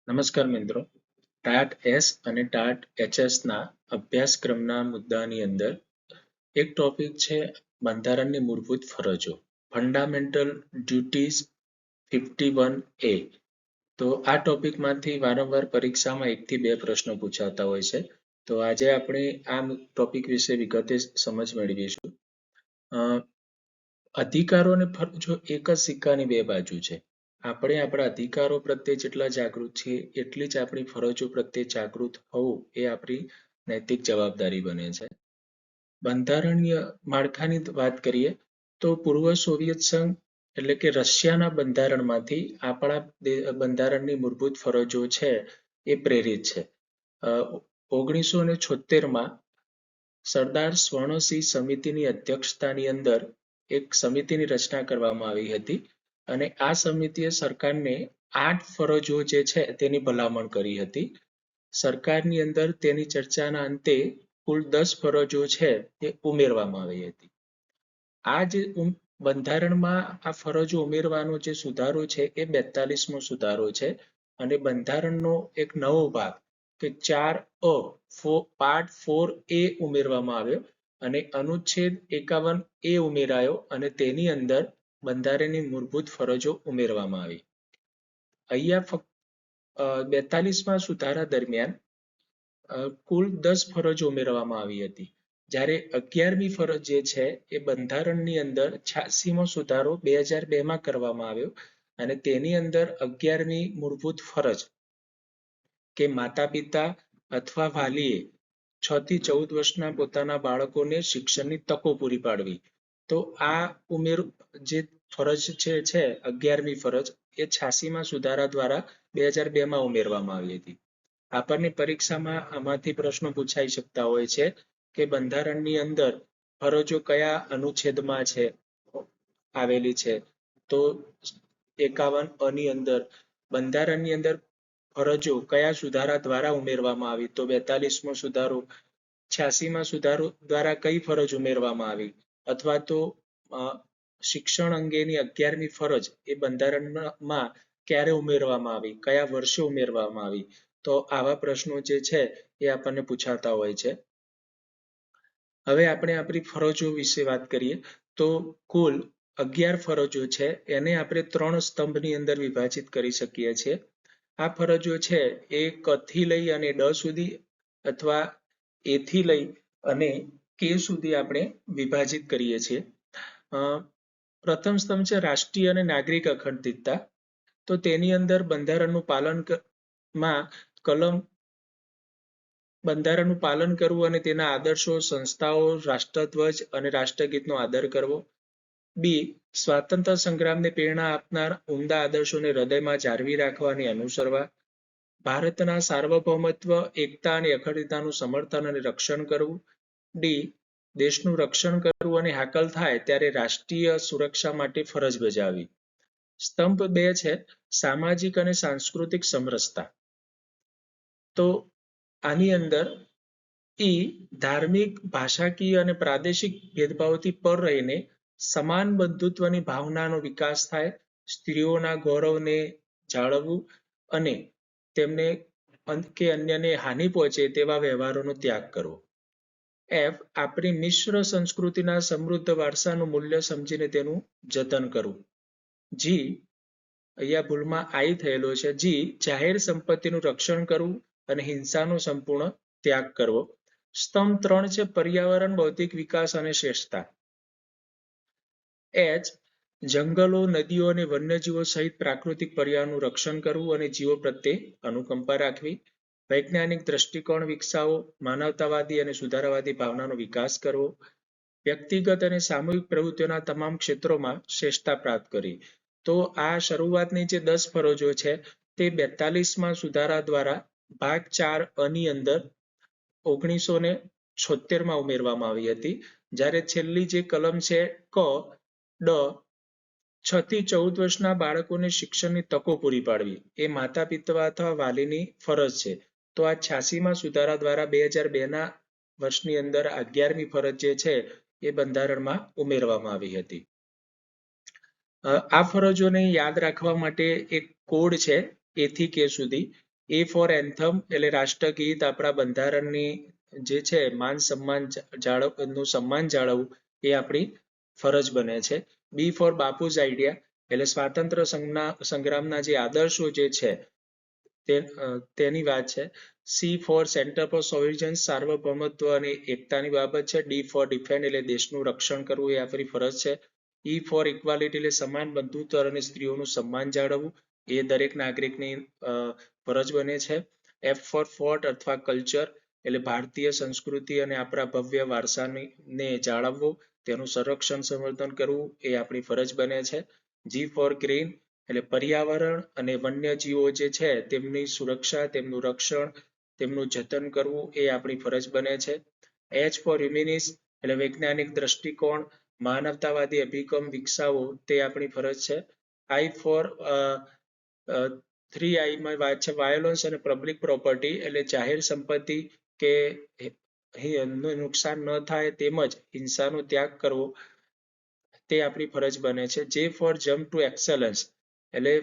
નમસ્કાર મિત્રો. TAT S અને ટાટ એચએસ ના અભ્યાસક્રમના મુદ્દાની અંદર એક ટોપિક છે બંધારણની મૂળભૂત ફરજો, ફંડામેન્ટલ ડ્યુટીઝ 51A. તો આ ટોપિકમાંથી વારંવાર પરીક્ષામાં 1 થી 2 પ્રશ્નો પૂછાતા હોય છે. તો આજે આપણે આ ટોપિક વિશે વિગતે સમજ મેળવીશું. અધિકારો અને ફરજો એક જ સિક્કાની બે બાજુ છે. આપણે આપણા અધિકારો પ્રત્યે જેટલા જાગૃત છીએ એટલી જ આપણી ફરજો પ્રત્યે જાગૃત હોવું એ આપણી નૈતિક જવાબદારી બને છે. બંધારણીય માળખાની વાત કરીએ તો પૂર્વ સોવિયત સંઘ એટલે કે રશિયાના બંધારણમાંથી આપણા બંધારણની મૂળભૂત ફરજો છે એ પ્રેરિત છે. 1976માં સરદાર સ્વર્ણસિંહ સમિતિની અધ્યક્ષતાની અંદર એક સમિતિની રચના કરવામાં આવી હતી અને આ સમિતિએ સરકારને 8 ફરજો જે છે તેની ભલામણ કરી હતી. સરકારની અંદર તેની ચર્ચાના અંતે કુલ 10 ફરજો છે તે ઉમેરવામાં આવી હતી. આ જે બંધારણમાં આ ફરજો ઉમેરવાનો જે સુધારો છે એ 42મો સુધારો છે અને બંધારણનો એક નવો ભાગ કે 4A પાર્ટ 4A ઉમેરવામાં આવ્યો અને અનુચ્છેદ 51A ઉમેરાયો અને તેની અંદર બંધારણની મૂળભૂત ફરજો ઉમેરવામાં આવી. અહીંયા ફક્ત 42મા સુધારા દરમિયાન કુલ 10 ફરજો ઉમેરવામાં આવી હતી. જ્યારે 11મી ફરજ જે છે એ બંધારણની અંદર 86મો સુધારો 2002માં કરવામાં આવ્યો અને તેની અંદર 11મી મૂળભૂત ફરજ કે માતા પિતા અથવા વાલીએ 6 થી 14 વર્ષના પોતાના બાળકોને શિક્ષણની તકો પૂરી પાડવી. તો આ જે ફરજ છે 11મી ફરજ એ 86મા સુધારા દ્વારા 2002માં ઉમેરવામાં આવી હતી. આપણને પરીક્ષામાં આમાંથી પ્રશ્નો પૂછાઈ શકતા હોય છે કે બંધારણની અંદર ફરજો કયા અનુચ્છેદમાં છે આવેલી છે. તો 51A ની અંદર બંધારણની અંદર ફરજો કયા સુધારા દ્વારા ઉમેરવામાં આવી? તો 42મો સુધારો. 86મા સુધારો દ્વારા કઈ ફરજ ઉમેરવામાં આવી? અથવા તો શિક્ષણ અંગેની 11મી ફરજ એ બંધારણમાં ક્યારે ઉમેરવામાં આવી? કયા વર્ષે ઉમેરવામાં આવી? તો આવા પ્રશ્નો જે છે એ આપણને પૂછાતા હોય છે. હવે આપણે આપણી ફરજો વિશે વાત કરીએ તો કુલ 11 ફરજો છે એને આપણે 3 સ્તંભની અંદર વિભાજિત કરી શકીએ છીએ. આ ફરજો છે એ ક થી લઈ અને ડ સુધી અથવા એ થી લઈ અને કે સુધી આપણે વિભાજિત કરીએ છીએ. પ્રથમ સ્તંભ છે રાષ્ટ્રીય અને નાગરિક અખંડિતતા. તો તેની અંદર બંધારણનું પાલન કરવું અને તેના આદર્શો, સંસ્થાઓ, રાષ્ટ્રધ્વજ અને રાષ્ટ્રગીતનો આદર કરવો. બી. સ્વાતંત્ર્ય સંગ્રામને પ્રેરણા આપનાર ઉમદા આદર્શોને હૃદયમાં જાળવી રાખવા અને અનુસરવા. ભારતના સાર્વભૌમત્વ, એકતા અને અખંડિતતાનું સમર્થન અને રક્ષણ કરવું. ડી. દેશનું રક્ષણ કરવું અને હાકલ થાય ત્યારે રાષ્ટ્રીય સુરક્ષા માટે ફરજ બજાવવી. સ્તંભ 2 છે સામાજિક અને સાંસ્કૃતિક સમરસતા. તો આની અંદર ધાર્મિક, ભાષાકીય અને પ્રાદેશિક ભેદભાવથી પર રહીને સમાન બંધુત્વની ભાવનાનો વિકાસ થાય, સ્ત્રીઓના ગૌરવને જાળવવું અને તેમને કે અન્યને હાનિ પહોંચે તેવા વ્યવહારોનો ત્યાગ કરવો. એફ. આપણી મિશ્ર સંસ્કૃતિના સમૃદ્ધ વારસાનું મૂલ્ય સમજીને તેનું જતન કરવું. જી. અહીંયા ભૂલમાં આઈ થયેલો છે. જી. જાહેર સંપત્તિનું રક્ષણ કરવું અને હિંસાનો સંપૂર્ણ ત્યાગ કરવો. સ્તંભ 3 છે પર્યાવરણ, બૌદ્ધિક વિકાસ અને શ્રેષ્ઠતા. એચ. જંગલો, નદીઓ અને વન્યજીવો સહિત પ્રાકૃતિક પર્યાવરણનું રક્ષણ કરવું અને જીવો પ્રત્યે અનુકંપા રાખવી. વૈજ્ઞાનિક દ્રષ્ટિકોણ વિકસાવો, માનવતાવાદી અને સુધારાવાદી ભાવનાનો વિકાસ કરવો. વ્યક્તિગત અને સામૂહિક પ્રવૃત્તિઓના તમામ ક્ષેત્રોમાં શ્રેષ્ઠતા પ્રાપ્ત કરી. તો આ શરૂઆતની જે 10 ફરજો છે તે 42મા સુધારા દ્વારા ભાગ 4A ની અંદર 1976માં ઉમેરવામાં આવી હતી. જ્યારે છેલ્લી જે કલમ છે ક, ડ, 6 થી 14 વર્ષના બાળકોને શિક્ષણની તકો પૂરી પાડવી એ માતા પિતા અથવા વાલીની ફરજ છે. તો આ 86મા સુધારા દ્વારા 2002ના વર્ષની અંદર 11મી ફરજ જે છે એ બંધારણમાં ઉમેરવામાં આવી હતી. આ ફરજોને યાદ રાખવા માટે એક કોડ છે એ થી કે સુધી. A ફોર એન્થમ એટલે રાષ્ટ્રગીત આપણા બંધારણની જે છે માન સન્માન નું સન્માન જાળવવું એ આપણી ફરજ બને છે. B ફોર બાપુઝ આઈડિયા એટલે સ્વાતંત્ર્ય સંગ્રામના જે આદર્શો જે છે તેની વાત છે. C for centre for solution સાર્વભૌમત્વ અને એકતાની બાબત છે. D ફોર ડિફેન્ડ એટલે દેશનું રક્ષણ કરવું એ આપણી ફરજ છે. E ફોર ઇક્વાલિટી એટલે સમાન બંધુત્વ અને સ્ત્રીઓનું સન્માન જાળવવું એ દરેક નાગરિકની ફરજ બને છે. F ફોર ફોર્ટ અથવા કલ્ચર એટલે ભારતીય સંસ્કૃતિ અને આપણા ભવ્ય વારસાને જાળવવો, તેનું સંરક્ષણ સંવર્ધન કરવું એ આપણી ફરજ બને છે. G ફોર ગ્રીન એટલે પર્યાવરણ અને વન્યજીવો જે છે તેમની સુરક્ષા, તેમનું રક્ષણ, તેમનું જતન કરવું એ આપણી ફરજ બને છે. H ફોર હ્યુમેનિસ્ટ એટલે વૈજ્ઞાનિક દ્રષ્ટિકોણ, માનવતાવાદી અભિગમ વિકસાવવો તે આપણી ફરજ છે. I ફોર 3I માં વાત છે વાયોલન્સ અને પબ્લિક પ્રોપર્ટી એટલે જાહેર સંપત્તિ કે નુકસાન ન થાય તેમજ હિંસાનો ત્યાગ કરવો તે આપણી ફરજ બને છે. J for jump to excellence એટલે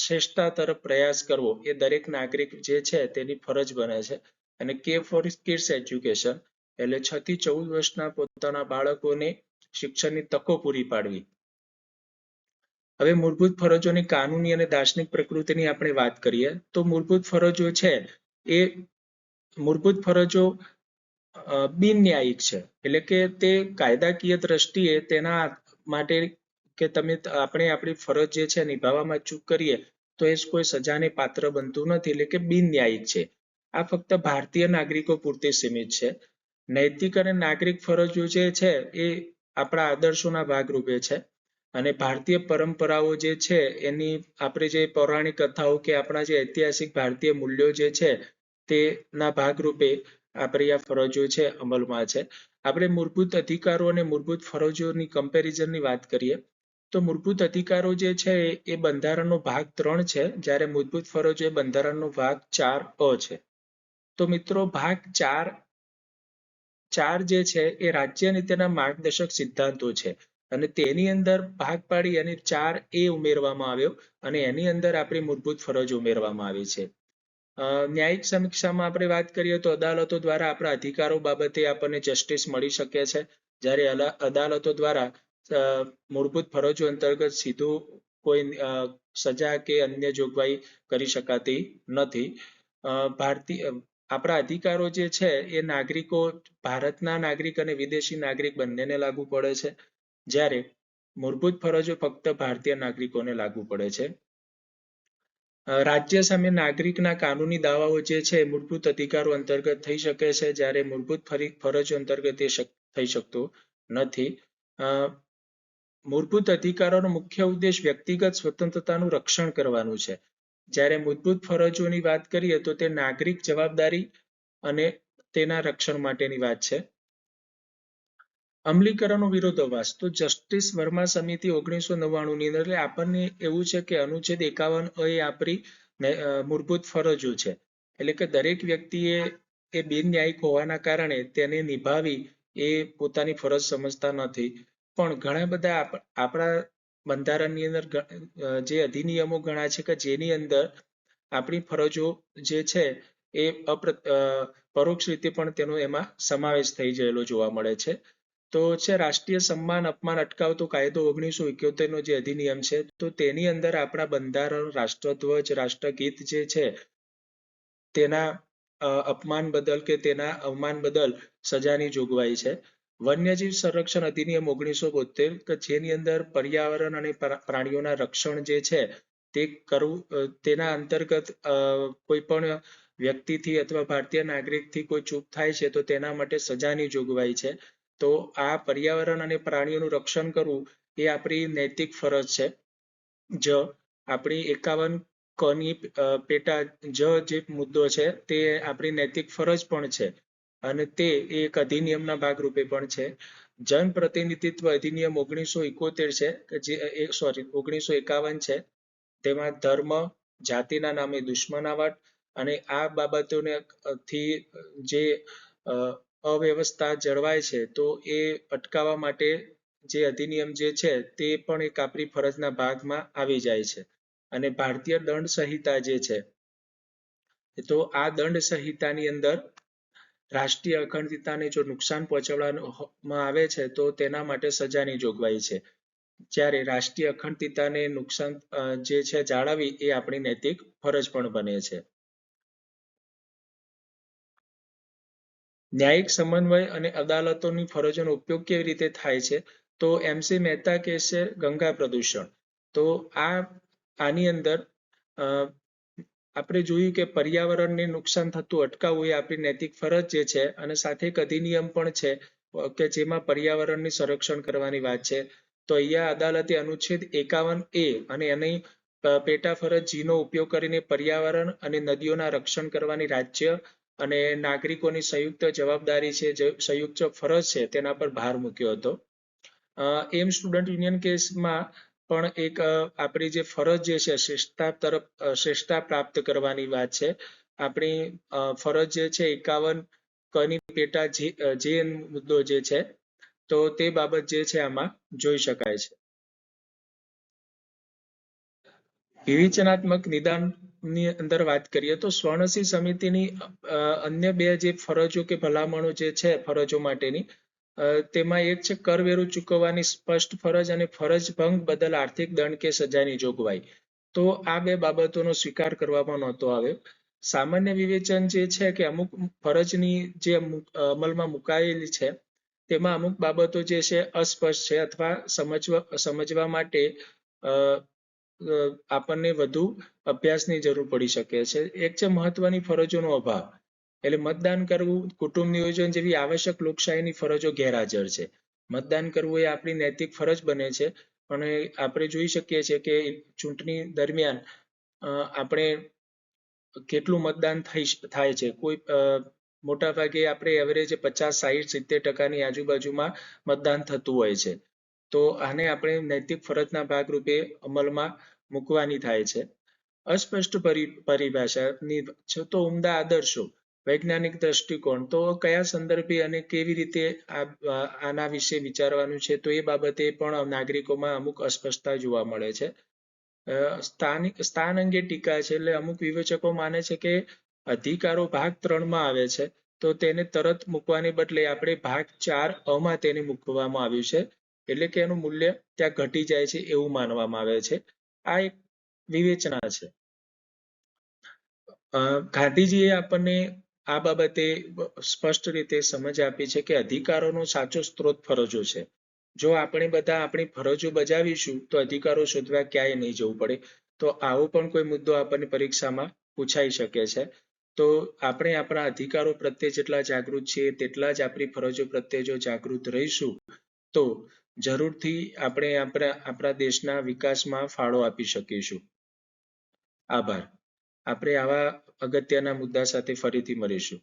શ્રેષ્ઠતા તરફ પ્રયાસ કરવો એ દરેક નાગરિક જે છે તેની ફરજ બને છે. અને K ફોર કિડ્સ એજ્યુકેશન એટલે 6 થી 14 વર્ષના પોતાના બાળકોને શિક્ષણની તકો પૂરી પાડવી. હવે મૂળભૂત ફરજોની કાનૂની અને દાર્શનિક પ્રકૃતિની આપણે વાત કરીએ તો મૂળભૂત ફરજો છે એ મૂળભૂત ફરજો બિન ન્યાયિક છે, એટલે કે તે કાયદાકીય દ્રષ્ટિએ તેના માટે કે આપણે આપણી ફરજ જે છે નિભાવવામાં ચૂક કરીએ તો એ કોઈ સજાને પાત્ર બનતું નથી, એટલે કે બિન ન્યાયિક છે. આ ફક્ત ભારતીય નાગરિકો પૂરતી સીમિત છે. નૈતિક અને નાગરિક ફરજો જે છે એ આપણા આદર્શોના ભાગરૂપે છે અને ભારતીય પરંપરાઓ જે છે એની આપણે જે પૌરાણિક કથાઓ કે આપણા જે ઐતિહાસિક ભારતીય મૂલ્યો જે છે તેના ભાગરૂપે આપણી આ ફરજો છે અમલમાં છે. આપણે મૂળભૂત અધિકારો અને મૂળભૂત ફરજોની કમ્પેરિઝનની વાત કરીએ તો મૂળભૂત અધિકારો જે છે એ બંધારણનો ભાગ 3 છે, જ્યારે મૂળભૂત ફરજો એ બંધારણનો ભાગ 4A છે. તો મિત્રો ભાગ 4 જે છે એ રાજ્ય નીતિના માર્ગદર્શક સિદ્ધાંતો છે અને તેની અંદર ભાગ પાડી અને 4A ઉમેરવામાં આવ્યો અને એની અંદર આપણી મૂળભૂત ફરજો ઉમેરવામાં આવી છે. ન્યાયિક સમીક્ષામાં આપણે વાત કરીએ તો અદાલતો દ્વારા આપણા અધિકારો બાબતે આપણને જસ્ટિસ મળી શકે છે, જ્યારે અદાલતો દ્વારા મૂળભૂત ફરજો અંતર્ગત સીધું કોઈ સજા કે અન્ય જોગવાઈ કરી શકાતી નથી. આપણા અધિકારો જે છે એ નાગરિકો, ભારતના નાગરિક અને વિદેશી નાગરિક બંનેને લાગુ પડે છે, જ્યારે મૂળભૂત ફરજો ફક્ત ભારતીય નાગરિકોને લાગુ પડે છે. રાજ્ય સામે નાગરિકના કાનૂની દાવાઓ જે છે મૂળભૂત અધિકારો અંતર્ગત થઈ શકે છે, જ્યારે મૂળભૂત ફરજો અંતર્ગત એ થઈ શકતું નથી. મૂળભૂત અધિકારોનો મુખ્ય ઉદ્દેશ વ્યક્તિગત સ્વતંત્રતાનું રક્ષણ કરવાનું છે, જ્યારે મૂળભૂત ફરજોની વાત કરીએ તો તે નાગરિક જવાબદારી અને તેના રક્ષણ માટેની વાત છે. અમલીકરણનો વિરોધાભાસ તો જસ્ટિસ વર્મા સમિતિ 1999 ની અંદર આપણને એવું છે કે અનુચ્છેદ 51 એ આપણી મૂળભૂત ફરજો છે, એટલે કે દરેક વ્યક્તિએ એ બિન ન્યાયિક હોવાના કારણે તેને નિભાવી એ પોતાની ફરજ સમજતા નથી. પણ ઘણા બધા આપણા બંધારણની અંદર જે અધિનિયમો ગણાય છે કે જેની અંદર આપણી ફરજો જે છે એ પરોક્ષ રીતે પણ તેનો એમાં સમાવેશ થઈ ગયેલો જોવા મળે છે. તો છે રાષ્ટ્રીય સન્માન અપમાન અટકાવતો કાયદો 1971 નો જે અધિનિયમ છે, તો તેની અંદર આપણા બંધારણ, રાષ્ટ્રધ્વજ, રાષ્ટ્રગીત જે છે તેના અપમાન બદલ કે તેના અવમાન બદલ સજાની જોગવાઈ છે. વન્યજીવ સંરક્ષણ અધિનિયમ 1972 કે જેની અંદર પર્યાવરણ અને પ્રાણીઓના રક્ષણ જે છે તે કરવું, તેના અંતર્ગત કોઈ પણ વ્યક્તિથી અથવા ભારતીય નાગરિકથી કોઈ ચૂક થાય છે તો તેના માટે સજાની જોગવાઈ છે. તો આ પર્યાવરણ અને પ્રાણીઓનું રક્ષણ કરવું એ આપણી નૈતિક ફરજ છે. આપણી 51 કની પેટા જે મુદ્દો છે તે આપણી નૈતિક ફરજ પણ છે અને તે એક અધિનિયમના ભાગરૂપે પણ છે. જન પ્રતિનિધિત્વ અધિનિયમ 1971 છે જે 1951 છે. તેમાં ધર્મ, જાતિના નામે દુશ્મનાવટ અને આ બાબતોને થી જે અવ્યવસ્થા જળવાય છે તો એ અટકાવવા માટે જે અધિનિયમ જે છે તે પણ એક આપણી ફરજના ભાગમાં આવી જાય છે. અને ભારતીય દંડ સંહિતા જે છે તો આ દંડ સંહિતાની અંદર રાષ્ટ્રીય અખંડિતતાને જો નુકસાન પહોંચાડવામાં આવે છે તો તેના માટે સજાની જોગવાઈ છે. જ્યારે રાષ્ટ્રીય અખંડિતતાને નુકસાન જે છે જાળવવી એ આપણી નૈતિક ફરજ પણ બને છે. ન્યાયિક સમન્વય અને અદાલતોની ફરજોનો ઉપયોગ કેવી રીતે થાય છે? તો MC મહેતા કેસ છે ગંગા પ્રદૂષણ. તો આની અંદર આપણે જોયું કે પર્યાવરણને નુકસાન થતું અટકાવવું એ આપણી નૈતિક ફરજ જે છે અને સાથે એક અધિનિયમ પણ છે કે જેમાં પર્યાવરણની સંરક્ષણ કરવાની વાત છે. તો અહીંયા અદાલતે અનુચ્છેદ 51A અને એની પેટા ફરજ G નો ઉપયોગ કરીને પર્યાવરણ અને નદીઓના રક્ષણ કરવાની રાજ્ય અને નાગરિકોની સંયુક્ત જવાબદારી છે, સંયુક્ત ફરજ છે તેના પર ભાર મૂક્યો હતો. એમ સ્ટુડન્ટ યુનિયન કેસમાં પણ એક આપણી જે ફરજ જે છે શ્રેષ્ઠતા પ્રાપ્ત કરવાની વાત છે. આપણી ફરજ જે છે 51 કની પેટા જે મુદ્દો જે છે તો તે બાબત જે છે આમાં જોઈ શકાય છે. વિવેચનાત્મક નિદાનની અંદર વાત કરીએ તો સ્વર્ણસિંહ સમિતિની અન્ય બે જે ફરજો કે ભલામણો જે છે ફરજો માટેની તેમાં એક છે કરવેરો ચૂકવવાની સ્પષ્ટ ફરજ અને ફરજ ભંગ બદલ આર્થિક દંડ કે સજાની જોગવાઈ. તો આ બે બાબતોનો સ્વીકાર કરવામાં નહોતો આવ્યો. સામાન્ય વિવેચન જે છે કે અમુક ફરજની જે અમલમાં મુકાયેલી છે તેમાં અમુક બાબતો જે છે અસ્પષ્ટ છે અથવા સમજવા માટે આપણને વધુ અભ્યાસની જરૂર પડી શકે છે. એક છે મહત્વની ફરજોનો અભાવ. એટલે મતદાન કરવું, કુટુંબ નિયોજન જેવી આવશ્યક લોકશાહીની ફરજો ગેરહાજર છે. મતદાન કરવું એ આપણી નૈતિક ફરજ બને છે અને આપણે જોઈ શકીએ છીએ કે ચૂંટણી દરમિયાન આપણે કેટલું મતદાન થાય છે. કોઈ મોટા ભાગે આપણે એવરેજ 50, 60, 70% આજુબાજુમાં મતદાન થતું હોય છે. તો આને આપણે નૈતિક ફરજના ભાગરૂપે અમલમાં મૂકવાની થાય છે. અસ્પષ્ટ પરિભાષાની તો ઉમદા આદર્શો, વૈજ્ઞાનિક દ્રષ્ટિકોણ તો કયા સંદર્ભે અને કેવી રીતે આના વિશે વિચારવાનું છે તો એ બાબતે પણ નાગરિકોમાં અમુક અસ્પષ્ટતા જોવા મળે છે. સ્થાન અંગે ટીકા છે. એટલે અમુક વિવેચકો માને છે કે અધિકારો ભાગ 3માં આવે છે તો તેને તરત મૂકવાને બદલે આપણે ભાગ 4A તેને મૂકવામાં આવ્યું છે. એટલે કે એનું મૂલ્ય ત્યાં ઘટી જાય છે એવું માનવામાં આવે છે. આ એક વિવેચના છે. ગાંધીજીએ આપણને આ બાબતે સ્પષ્ટ રીતે સમજ આપી છે કે અધિકારોનો સાચો સ્ત્રોત ફરજો છે. જો આપણે બધા આપણી ફરજો બજાવીશું તો અધિકારો શોધવા ક્યાંય નહીં જવું પડે. તો આવો પણ કોઈ મુદ્દો આપણને પરીક્ષામાં પૂછાઈ શકે છે. તો આપણે આપણા અધિકારો પ્રત્યે જેટલા જાગૃત છીએ તેટલા જ આપણી ફરજો પ્રત્યે જો જાગૃત રહીશું તો જરૂરથી આપણે આપણા દેશના વિકાસમાં ફાળો આપી શકીશું. આભાર. આપણે આવા અગત્યના મુદ્દા સાથે ફરીથી મળીશું.